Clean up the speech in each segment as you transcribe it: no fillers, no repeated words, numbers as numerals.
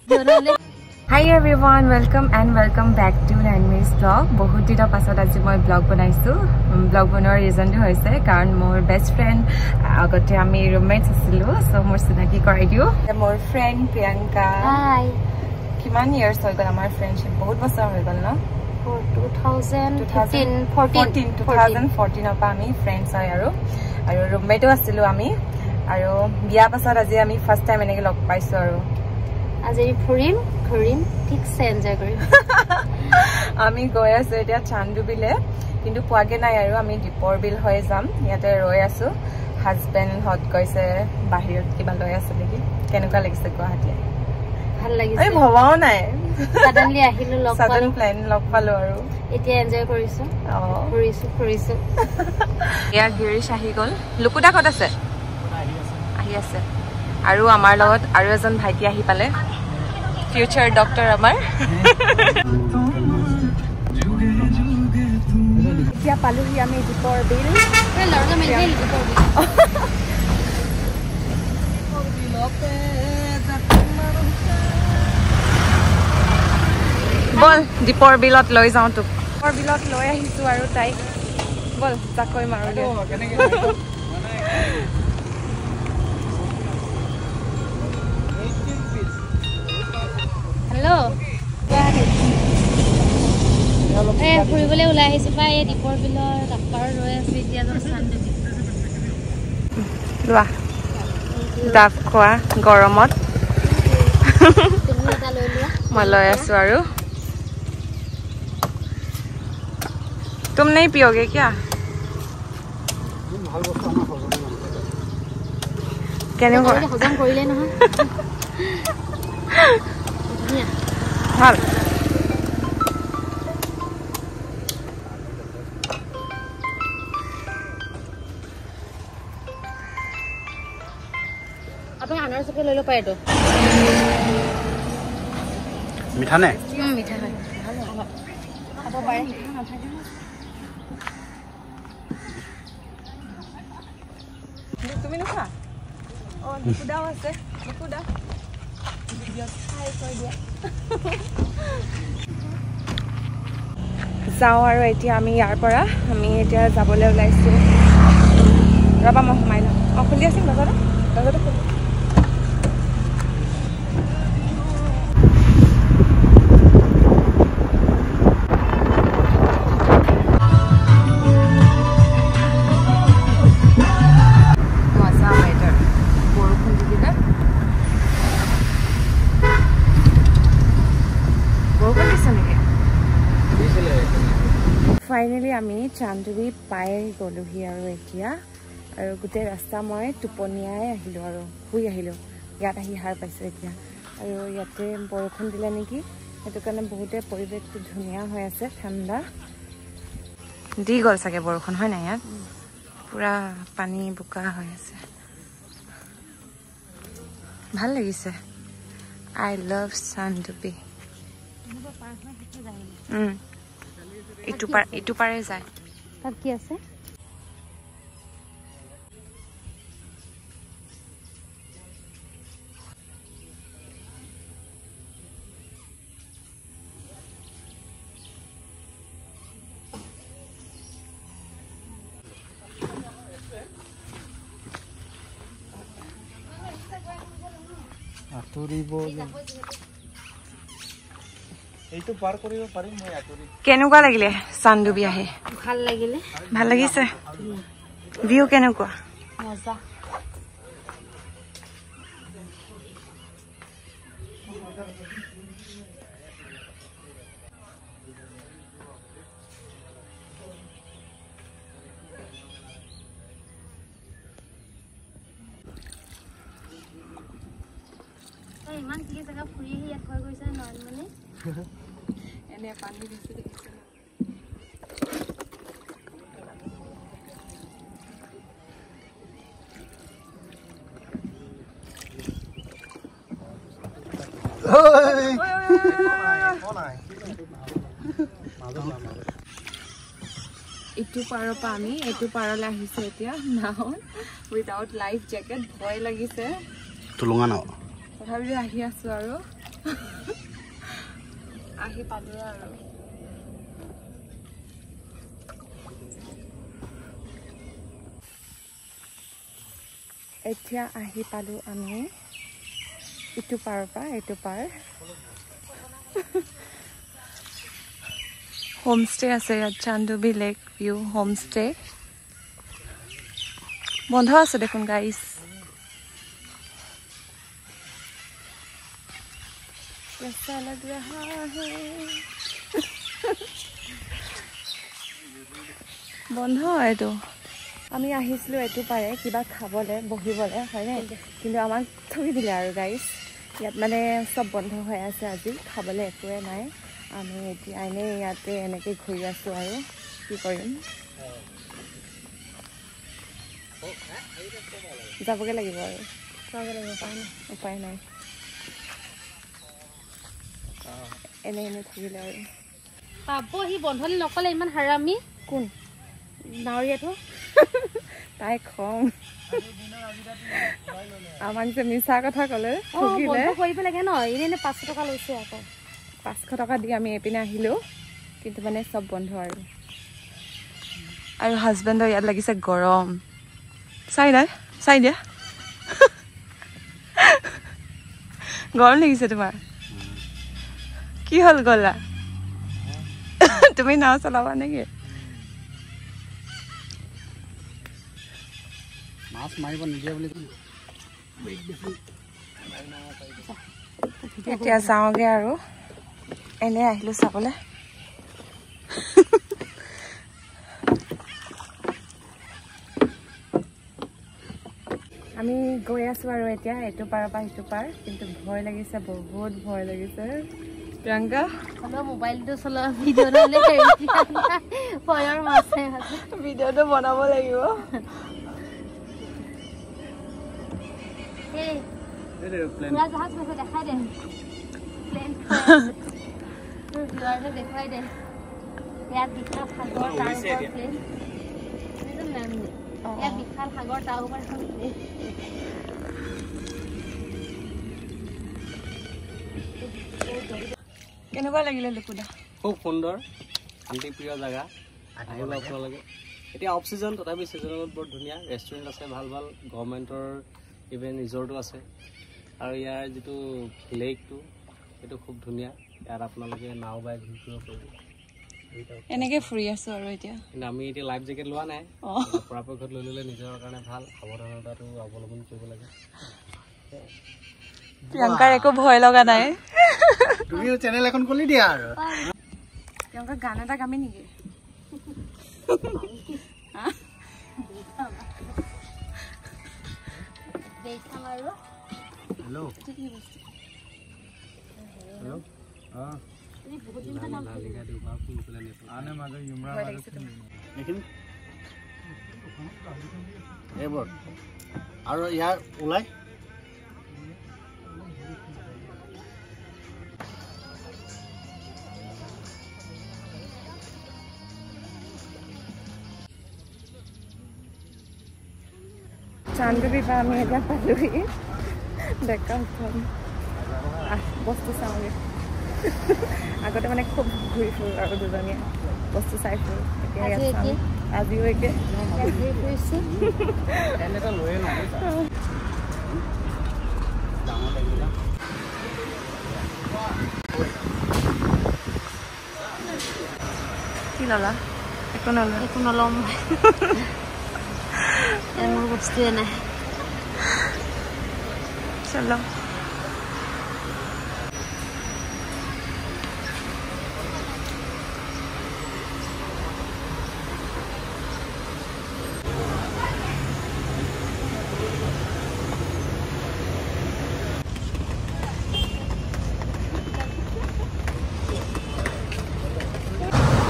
Hi everyone, welcome back to Landmaid's vlog. बहुत दिনৰ পাছত আজি মই ব্লগ বনাইছো। ব্লগ বনোৱাৰ ৰিজনটো হৈছে কাৰণ মোৰ বেষ্ট ফ্ৰেন্ড আগতে আমি ৰুমমেটছ আছিলো, সো মোৰ চিনাকি কৰাই দিও। মোৰ ফ্ৰেন্ড প্ৰিয়ংকা। হাই। কিমান ইয়াৰ্স হৈ গ'ল আমাৰ ফ্ৰেন্ডশিপ? বহুত বছৰ হৈ গ'ল ন? 2014 পৰা আমি ফ্ৰেন্ডছ হয় আৰু ৰুমমেটো আছিলো আমি। আৰু বিয়া পাছত আজি আমি ফাৰ্ষ্ট টাইম এনেকৈ লগ পাইছো আৰু আজি ফুৰিম ঘূৰিম ঠিকছে এনজয় কৰিম। আমি গৈ আছো এতিয়া চান্দুবিলে, কিন্তু পোৱাগে নাই আৰু আমি দীপৰ বিল হৈ যাম। ইয়াতে ৰৈ আছো। হাজবেণ্ড হত গৈছে বাহিৰত কিবা লৈ আছে নেকি। কেনেকুৱা লাগিছে গুৱাহাটী? ভাল লাগিছে। আমি ভবাও নাই, সাডেনলি আহিলো, সাডেন প্ল্যান লগ পালো আৰু এতিয়া এনজয় কৰিছো। ফুৰিছো এয়া গিৰিশ আহি গ'ল। লুকুদা ক'ত আছে? আহি আছে। আৰু আমাৰ লগত আৰু এজন ভাইটি আহি পালে, ফিউচাৰ ডক্টৰ আমাৰ। এতিয়া পালোহি আমি দীপৰ বিল। বল দীপৰ বিলত লৈ যাওঁ তোক। দীপৰ বিলত লৈ আহিছো আৰু তাইক। বল জাকৈ মাৰো দে। হেল্ল' ফুৰিবলৈ ওলাই আহিছো পাই এই দীপৰ বিলৰ কাপাৰ ৰৈ আছো। এতিয়া লোৱা ডাব খোৱা গৰমত। মই লৈ আছো আৰু तुम नहीं पियोगे क्या? হজম কৰিলে নহয় ভাল। আপুনি আনাৰসকে লৈ ল'ব পাৰে তো। মিঠা নে? মিঠা হয়, খাব পাৰে। তুমি নোখোৱা? অ লুকুদাও আছে। লুকুদা যাওঁ আৰু এতিয়া আমি ইয়াৰ পৰা আমি এতিয়া যাবলৈ ওলাইছো। ৰবা মই সোমাই লওঁ। অঁ খুলি আছিল দৰজাটো খুলি। ফাইনেলি আমি চান্দুবি পাই গ'লোহি আৰু এতিয়া আৰু গোটেই ৰাস্তা মই টোপনিয়াই আহিলোঁ আৰু শুই আহিলোঁ। ইয়াত আহি সাৰ পাইছোঁ এতিয়া। আৰু ইয়াতে বৰষুণ দিলে নেকি, সেইটো কাৰণে বহুতে পৰিৱেশটো ধুনীয়া হৈ আছে, ঠাণ্ডা। দি গ'ল চাগে বৰষুণ, হয় নাই? ইয়াত পূৰা পানী বোকা হৈ আছে। ভাল লাগিছে। I love Chandubi. ইটো পাৰে যায়। তাত কি আছে? কেনেকুৱা লাগিলে চান্দুবি আহি? ভাল লাগিলে। ভাল লাগিছে। ভিউ কেনেকুৱা? মজা। ইমান ঠিক জেগা ফুৰি আহি ইয়াত হৈ গৈছে নহয় মানে এনে পানী বেছি দেখিছে। ইটো পাৰৰ পৰা আমি এইটো পাৰলৈ আহিছো এতিয়া নাও উইদাউট লাইফ জেকেট। ভয় লাগিছে। তুলুঙা নাও। তথাপিও আহি আছো আৰু আহি পালো আৰু এতিয়া আহি পালো আমি ইটো পাৰৰ পৰা এইটো পাৰ হোমষ্টে আছে ইয়াত চান্দুবি লেক ভিউ হোমষ্টে বন্ধ আছে দেখোন গাইছ कैसा लग रहा है বন্ধ এইটো আমি আহিছিলো এইটো পাৰে কিবা খাবলে বহিবলে হয়নে কিন্তু আমাক থৈ দিলে আৰু গাইছ ইয়াত মানে সব বন্ধ হৈ আছে আজি খাবলে একোৱে নাই আমি এতিয়া এনে ইয়াতে এনেকৈ ঘূৰি আছো আৰু কি কৰিম যাবগে লাগিব আৰু উপায় নাই এনে এনে থাকিলে আৰু পাব সি বন্ধলি নকলে ইমান হাৰামি কোন নাৱৰীয়াটো তাই খং আমাক যে মিছা কথা ক'লে ঠগিলে কৰিব লাগে ন এনে 500 টকা লৈছে আকৌ 500 টকা দি আমি এপিনে আহিলো কিন্তু মানে সব বন্ধ আৰু হাজবেণ্ডৰ ইয়াত লাগিছে গৰম চাই দিয়া গৰম লাগিছে তোমাৰ কি হল গলা তুমি নাও চলাবা নেকি মাছ মাৰিব নিদিয়ে বুলি এতিয়া যাওঁগে আৰু এনে আহিলো চাবলৈ আমি গৈ আছো আৰু এতিয়া এইটো পাৰৰ পৰা সিটো পাৰ কিন্তু ভয় লাগিছে বহুত ভয় লাগিছে প্ৰিয়ংকা হলো মোবাইলটো চলা ভিডিঅ' নলে ভয়ৰ মাছে ভিডিঅ'টো বনাব লাগিব এই প্লেন জাহাজ মেছে দেখাই দে প্লেন ভিডিঅ'টো দেখাই দে ইয়াত বিশাল সাগৰ তাৰ ওপৰত প্লেন ইয়াত বিশাল সাগৰ তাৰ ওপৰত প্লেন কেনেকুৱা লাগিলে লুকুদা খুব সুন্দৰ শান্তিপ্ৰিয় জায়গা আহিব আপোনালোকে এতিয়া অফ সিজন তথাপি সিজনত বৰ ধুনীয়া ৰেষ্টুৰেণ্ট আছে ভাল ভাল গভৰ্ণমেণ্টৰ ইভেন ৰিজৰ্টো আছে আৰু ইয়াৰ যিটো লেকটো সেইটো খুব ধুনীয়া ইয়াত আপোনালোকে নাও বাই ঘূৰি ফুৰিব পাৰিব এনেকে ফুৰি আছো আৰু এতিয়া কিন্তু আমি এতিয়া লাইফ জেকেট লোৱা নাই পৰাপক্ষত লৈ ল'লে নিজৰ কাৰণে ভাল সাৱধানতাটো অৱলম্বন কৰিব লাগে প্ৰিয়ংকাৰ একো ভয় লগা নাই তুমিও চেনেল এখন খুলি দিয়া আৰু প্ৰিয়ংকা গান এটা গামি নেকি হেল্ল' এইবোৰ আৰু ইয়াৰ ওলাই চান্দুবি পৰা আমি এতিয়া পালোহি ডেকা উঠাম বস্তু চাওঁগে আগতে মানে খুব ঘূৰি ফুৰো আৰু দুজনীয়ে বস্তু চাই ফুৰো আজিও একে কি ললা একো নলম মোৰ বস্তুৱে নাই চলো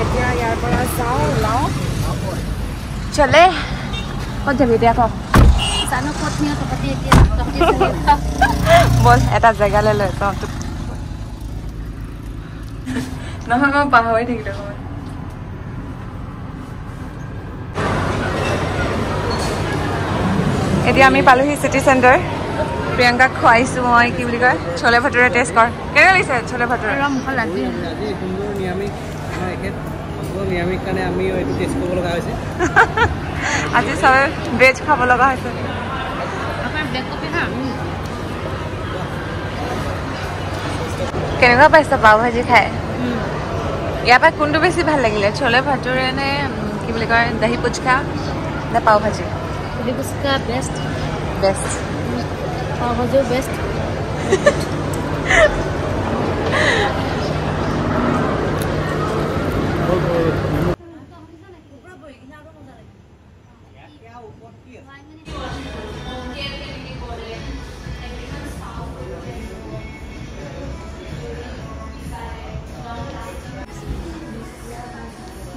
এতিয়া ইয়াৰ পৰা যাওঁ ওলাওঁ চলে ক'ত যাবি এতিয়া কওক জানো ক'ত নিয়ে তহঁতি এতিয়া বল এটা জেগালৈ লৈ যাওঁ তোক নহয় মই পাহৰি থাকিলো মই এতিয়া আমি পালোহি চিটি চেণ্টাৰ প্ৰিয়ংকাক খুৱাইছোঁ মই কি বুলি কয় চলে ভটোৰে টেষ্ট কৰ কেনেকুৱা লাগিছে চলে ভটোৰে নিৰামিষ কাৰণে আমি এইটো টেষ্ট কৰিব লগা হৈছে আজি চবে ভেজ খাব লগা হৈছে কেনেকুৱা পাইছা পাও ভাজি খাই ইয়াৰ পৰা কোনটো বেছি ভাল লাগিলে চলে ভটোৰে নে কি বুলি কয় দহি পুচকা নে পাও ভাজি দহি পুচকা বেষ্ট বেষ্ট পাও ভাজিও বেষ্ট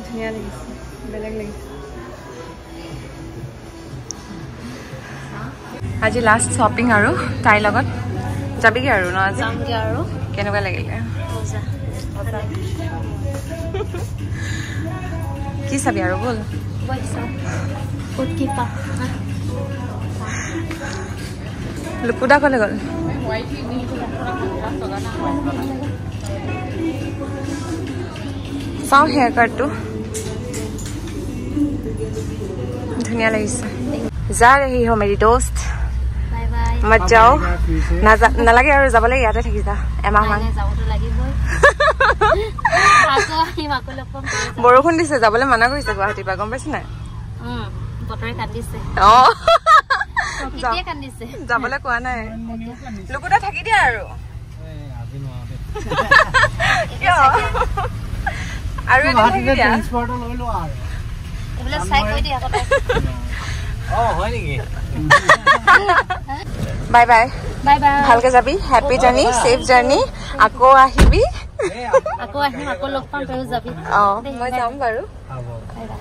ধুনীয়া লাগিছে বেলেগ লাগিছে আজি লাষ্ট শ্বপিং আৰু তাইৰ লগত যাবিগে আৰু ন আজি যামগে আৰু কেনেকুৱা লাগিলে কি চাবি আৰু বল লুকুদা কলে গ'ল চাওঁ হেয়াৰ কাটটো ধুনীয়া লাগিছে যা ৰহি हो मेरी दोस्त বাই বাই मत जाओ নালাগে আৰু যাবলৈ ইয়াতে থাকি যা এমাহমান যাবতো লাগিবই আকৌ আহিম আকৌ লগ পাম বৰষুণ দিছে যাবলৈ মানা কৰিছে গুৱাহাটীৰ পৰা গম পাইছে নাই বতৰে কান্দিছে কেতিয়া কান্দিছে যাবলৈ কোৱা নাই লুকুটা থাকি দিয়া আৰু আৰু এইবিলাক চাই কৈ দিয়া আকৌ হয় নেকি বাই বাই বাই বাই ভালকে যাবি হেপী জাৰ্নি সেফ জাৰ্নি আকৌ আহিবি আকৌ আহিম আকৌ লগ পাম তই যাবি মই যাম বাৰু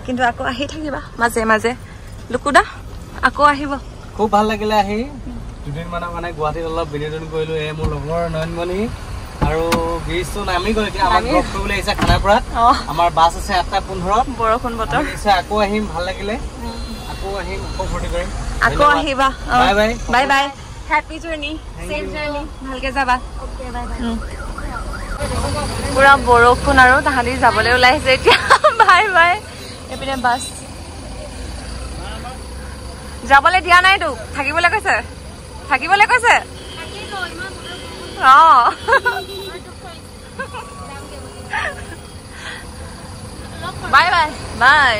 কিন্তু আকৌ আহি থাকিবা মাজে মাজে লুকুদা আকৌ আহিব খুব ভাল লাগিলে আহি দুদিনমানৰ মানে গুৱাহাটীত অলপ বিনোদন কৰিলো মোৰ লগৰ নয়নমণি আৰু ব্ৰিজটো নামি গ'ল এতিয়া আমাক ড্ৰপ কৰিবলৈ আহিছে খানাপাৰাত আমাৰ বাছ আছে 8:15 বৰষুণ বতৰ আকৌ আহিম ভাল লাগিলে আকৌ আহিম আকৌ ফূৰ্তি কৰিম আকৌ আহিবা bye bye bye bye happy journey safe journey ভালকে যাবা ওকে বাই বাই পুৰা বৰষুণ আৰু তাহাঁতি যাবলৈ ওলাইছে এতিয়া বাই বাই এপিনে বাছ যাবলৈ দিয়া নাই তোক থাকিবলৈ কৈছে বাই বাই বাই